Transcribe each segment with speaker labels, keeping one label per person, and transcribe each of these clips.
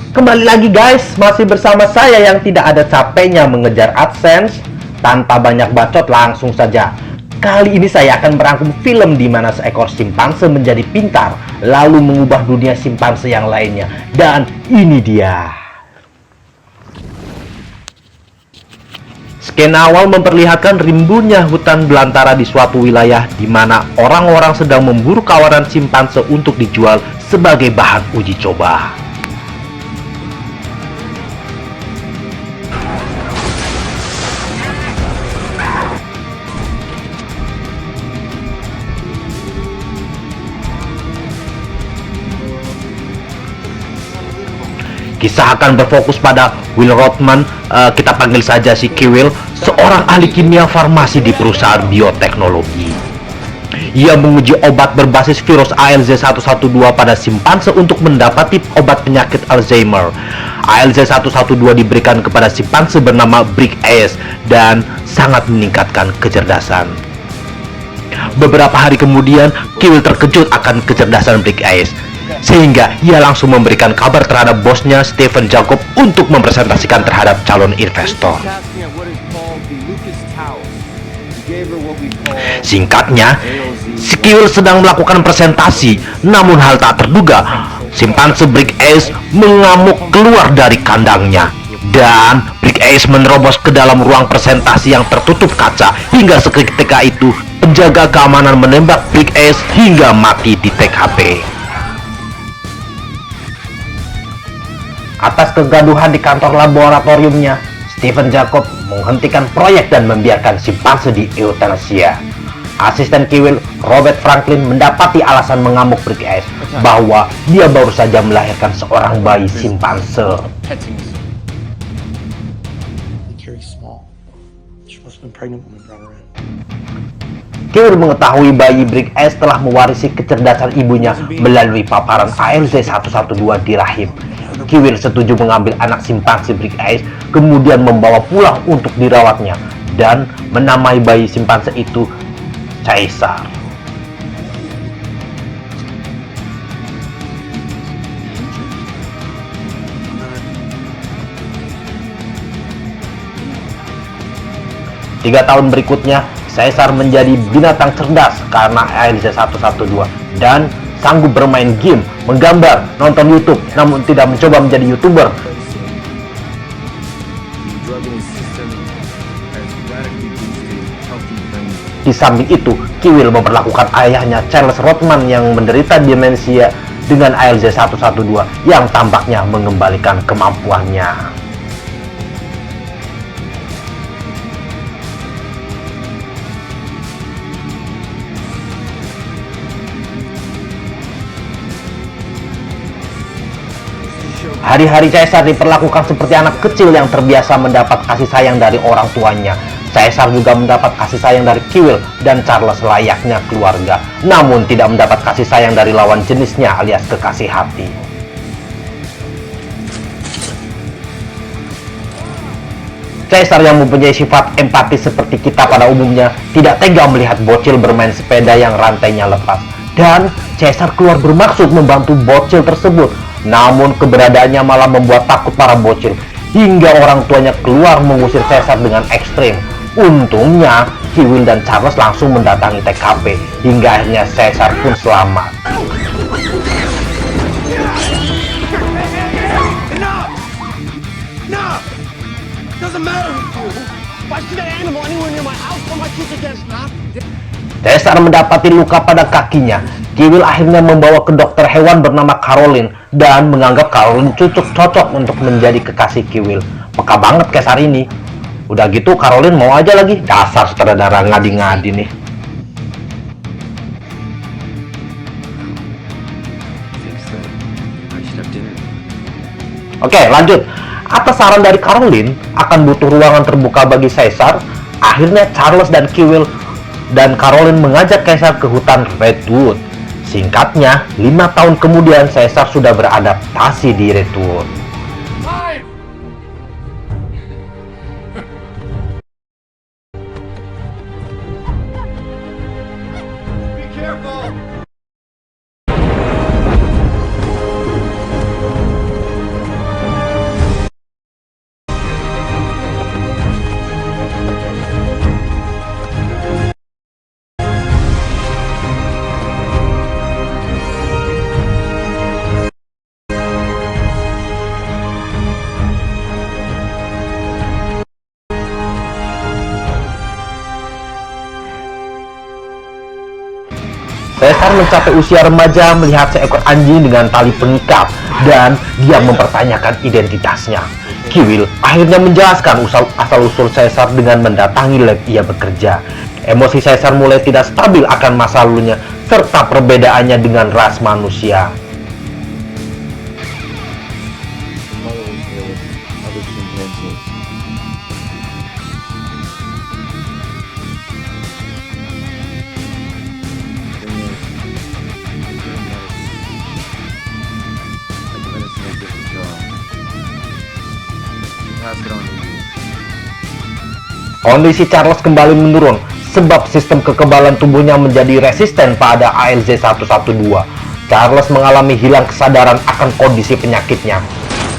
Speaker 1: Kembali lagi guys, masih bersama saya yang tidak ada capeknya mengejar AdSense. Tanpa banyak bacot, langsung saja. Kali ini saya akan merangkum film di mana seekor simpanse menjadi pintar, lalu mengubah dunia simpanse yang lainnya. Dan ini dia. Skena awal memperlihatkan rimbunnya hutan belantara di suatu wilayah di mana orang-orang sedang memburu kawanan simpanse untuk dijual sebagai bahan uji coba. Kisah akan berfokus pada Will Rothman, kita panggil saja si Kiwil, seorang ahli kimia farmasi di perusahaan bioteknologi. Ia menguji obat berbasis virus ALZ112 pada simpanse untuk mendapati obat penyakit Alzheimer. ALZ112 diberikan kepada simpanse bernama Brick Ace dan sangat meningkatkan kecerdasan. Beberapa hari kemudian, Kiwil terkejut akan kecerdasan Brick Ace, sehingga ia langsung memberikan kabar terhadap bosnya Stephen Jacob untuk mempresentasikan terhadap calon investor. Singkatnya, si Kiwil sedang melakukan presentasi, namun hal tak terduga, simpanse Brick Ace mengamuk keluar dari kandangnya. Dan Brick Ace menerobos ke dalam ruang presentasi yang tertutup kaca, hingga seketika itu penjaga keamanan menembak Brick Ace hingga mati di TKP. Atas kegaduhan di kantor laboratoriumnya, Stephen Jacob menghentikan proyek dan membiarkan simpanse di euthanasia. Asisten Kiwil, Robert Franklin, mendapati alasan mengamuk Brick Ace bahwa dia baru saja melahirkan seorang bayi simpanse. Kiwil mengetahui bayi Brick Ace telah mewarisi kecerdasan ibunya melalui paparan ALZ112 di rahim. Kiwil setuju mengambil anak simpanse Brick Ace, kemudian membawa pulang untuk dirawatnya, dan menamai bayi simpanse itu Caesar. Tiga tahun berikutnya, Caesar menjadi binatang cerdas karena ALZ112 dan sanggup bermain game, menggambar, nonton YouTube, namun tidak mencoba menjadi YouTuber. Di samping itu, Kiwil memperlakukan ayahnya Charles Rothman yang menderita demensia dengan ALZ112 yang tampaknya mengembalikan kemampuannya. Hari-hari Caesar diperlakukan seperti anak kecil yang terbiasa mendapat kasih sayang dari orang tuanya. Caesar juga mendapat kasih sayang dari Kiwil dan Charles layaknya keluarga, namun tidak mendapat kasih sayang dari lawan jenisnya alias kekasih hati. Caesar yang mempunyai sifat empati seperti kita pada umumnya tidak tega melihat bocil bermain sepeda yang rantainya lepas, dan Caesar keluar bermaksud membantu bocil tersebut. Namun keberadaannya malah membuat takut para bocil, hingga orang tuanya keluar mengusir Caesar dengan ekstrim. Untungnya, Kiwil dan Charles langsung mendatangi TKP, hingga akhirnya Caesar pun selamat. Caesar mendapati luka pada kakinya. Kiwil akhirnya membawa ke dokter hewan bernama Caroline dan menganggap Caroline cocok untuk menjadi kekasih Kiwil. Peka banget Caesar ini. Udah gitu Caroline mau aja lagi. Dasar sutradara ngadi-ngadi nih. Oke, lanjut. Atas saran dari Caroline, akan butuh ruangan terbuka bagi Caesar. Akhirnya Charles dan Kiwil dan Caroline mengajak Caesar ke hutan Redwood. Singkatnya, 5 tahun kemudian Caesar sudah beradaptasi di Redwood. Caesar mencapai usia remaja melihat seekor anjing dengan tali pengikat dan dia mempertanyakan identitasnya. Kiwil akhirnya menjelaskan asal-usul Caesar dengan mendatangi lab ia bekerja. Emosi Caesar mulai tidak stabil akan masa lalunya serta perbedaannya dengan ras manusia. Kondisi Charles kembali menurun sebab sistem kekebalan tubuhnya menjadi resisten pada ALZ-112. Charles mengalami hilang kesadaran akan kondisi penyakitnya.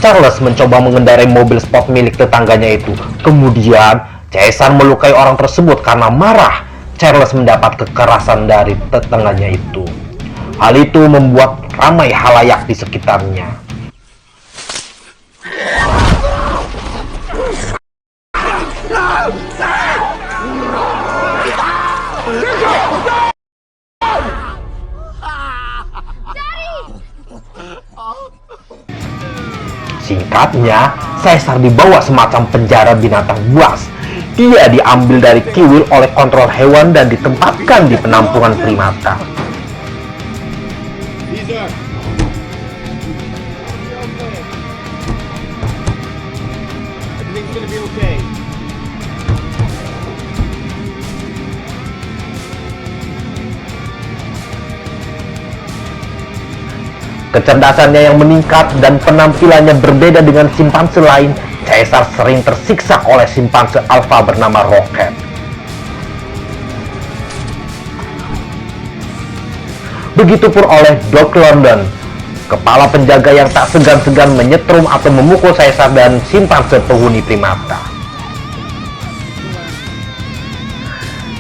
Speaker 1: Charles mencoba mengendarai mobil sport milik tetangganya itu. Kemudian, Caesar melukai orang tersebut karena marah. Charles mendapat kekerasan dari tetangganya itu. Hal itu membuat ramai halayak di sekitarnya. Singkatnya, Caesar dibawa semacam penjara binatang buas. Dia diambil dari Kiwil oleh kontrol hewan dan ditempatkan di penampungan primata. Kecerdasannya yang meningkat dan penampilannya berbeda dengan simpanse lain, Caesar sering tersiksa oleh simpanse alfa bernama Rocket. Begitupun oleh Doc London, kepala penjaga yang tak segan-segan menyetrum atau memukul Caesar dan simpanse penghuni primata.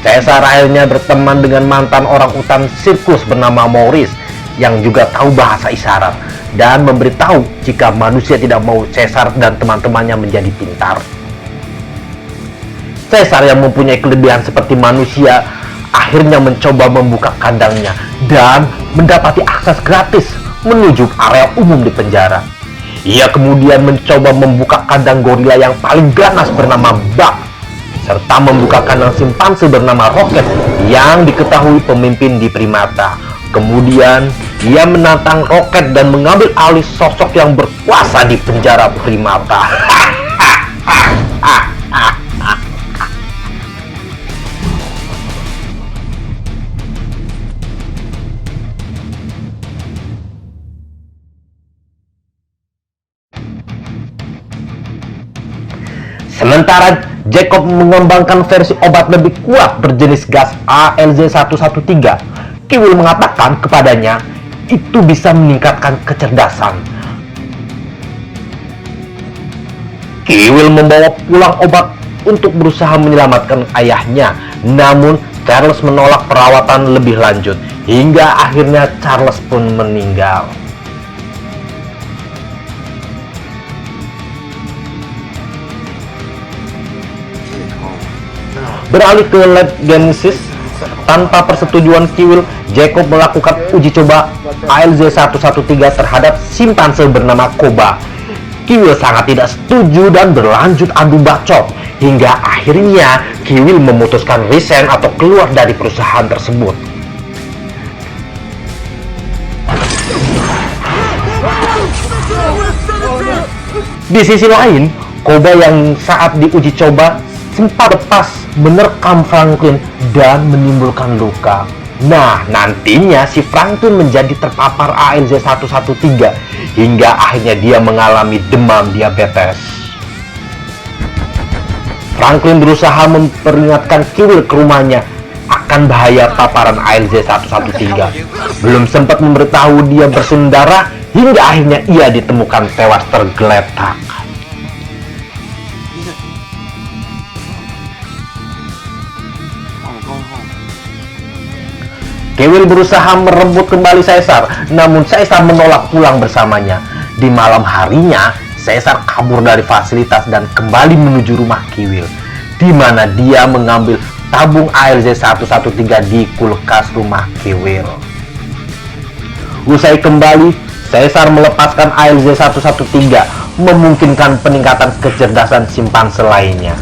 Speaker 1: Caesar akhirnya berteman dengan mantan orang utan sirkus bernama Maurice yang juga tahu bahasa isyarat dan memberitahu jika manusia tidak mau Caesar dan teman-temannya menjadi pintar. Caesar yang mempunyai kelebihan seperti manusia akhirnya mencoba membuka kandangnya dan mendapati akses gratis menuju area umum di penjara. Ia kemudian mencoba membuka kandang gorila yang paling ganas bernama Buck serta membuka kandang simpanse bernama Rocket yang diketahui pemimpin di primata. Kemudian, ia menantang Rocket dan mengambil alih sosok yang berkuasa di penjara primata. Sementara Jacob mengembangkan versi obat lebih kuat berjenis gas ALZ-113, Kiwil mengatakan kepadanya itu bisa meningkatkan kecerdasan. Kiwil membawa pulang obat untuk berusaha menyelamatkan ayahnya, namun Charles menolak perawatan lebih lanjut hingga akhirnya Charles pun meninggal. Beralih ke lab Genesis, tanpa persetujuan Kiwil, Jacob melakukan uji coba ALZ-113 terhadap simpanse bernama Koba. Kiwil sangat tidak setuju dan berlanjut adu bacot, hingga akhirnya Kiwil memutuskan resign atau keluar dari perusahaan tersebut. Di sisi lain, Koba yang saat diuji coba sempat lepas menerkam Franklin dan menimbulkan luka. Nah, nantinya si Franklin menjadi terpapar ALZ-113 hingga akhirnya dia mengalami demam diabetes. Franklin berusaha memperingatkan Kiwil ke rumahnya akan bahaya paparan ALZ-113. Belum sempat memberitahu dia bersundarah hingga akhirnya ia ditemukan tewas tergeletak. Kiwil berusaha merebut kembali Caesar, namun Caesar menolak pulang bersamanya. Di malam harinya, Caesar kabur dari fasilitas dan kembali menuju rumah Kiwil, di mana dia mengambil tabung ALZ-113 di kulkas rumah Kiwil. Usai kembali, Caesar melepaskan ALZ-113, memungkinkan peningkatan kecerdasan simpanse lainnya.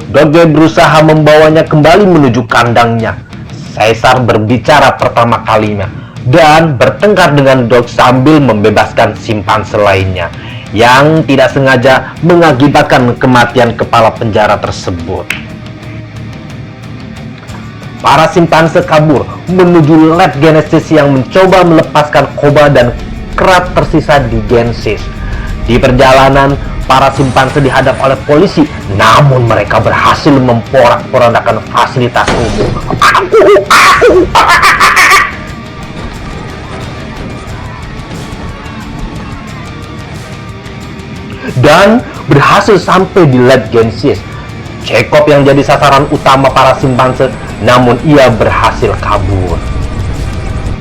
Speaker 1: Doge berusaha membawanya kembali menuju kandangnya. Caesar berbicara pertama kalinya dan bertengkar dengan Dog sambil membebaskan simpanse lainnya yang tidak sengaja mengakibatkan kematian kepala penjara tersebut. Para simpanse kabur menuju lab Genesis yang mencoba melepaskan Koba dan Krat tersisa di Genesis. Di perjalanan, para simpanse dihadap oleh polisi, namun mereka berhasil memporak-porandakan fasilitas umum. Dan berhasil sampai di lab Genesis. Jacob yang jadi sasaran utama para simpanse, namun ia berhasil kabur.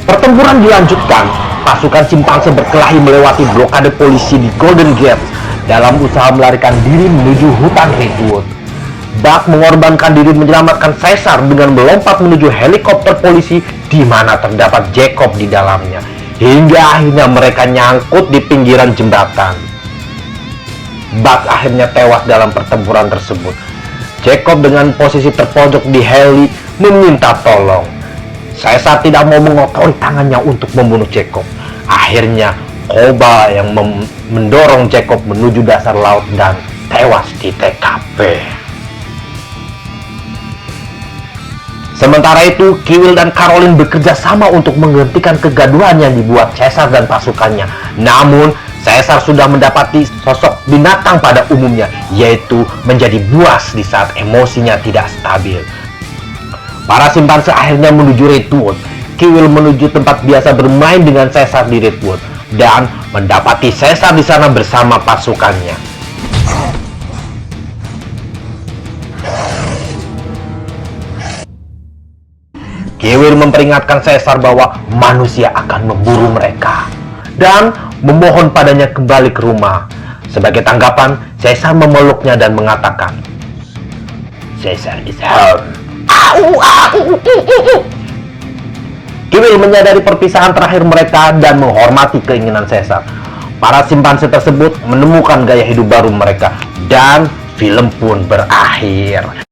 Speaker 1: Pertempuran dilanjutkan. Pasukan simpanse berkelahi melewati blokade polisi di Golden Gate dalam usaha melarikan diri menuju hutan Redwood. Buck mengorbankan diri menyelamatkan Caesar dengan melompat menuju helikopter polisi di mana terdapat Jacob di dalamnya, hingga akhirnya mereka nyangkut di pinggiran jembatan. Buck akhirnya tewas dalam pertempuran tersebut. Jacob dengan posisi terpojok di heli meminta tolong. Caesar tidak mau mengotori tangannya untuk membunuh Jacob. Akhirnya Koba yang mendorong Jacob menuju dasar laut dan tewas di TKP. Sementara itu, Kiwil dan Caroline bekerja sama untuk menghentikan kegaduhan yang dibuat Caesar dan pasukannya. Namun, Caesar sudah mendapati sosok binatang pada umumnya, yaitu menjadi buas di saat emosinya tidak stabil. Para simpanse akhirnya menuju Redwood. Kiwil menuju tempat biasa bermain dengan Caesar di Redwood dan mendapati Caesar di sana bersama pasukannya. Kiwil memperingatkan Caesar bahwa manusia akan memburu mereka dan memohon padanya kembali ke rumah. Sebagai tanggapan, Caesar memeluknya dan mengatakan, "Caesar is home." Kiwil menyadari perpisahan terakhir mereka dan menghormati keinginan Caesar. Para simpanse tersebut menemukan gaya hidup baru mereka dan film pun berakhir.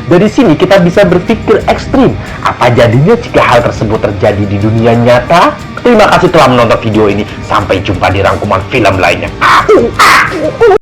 Speaker 1: Dari sini kita bisa berpikir ekstrim. Apa jadinya jika hal tersebut terjadi di dunia nyata? Terima kasih telah menonton video ini. Sampai jumpa di rangkuman film lainnya.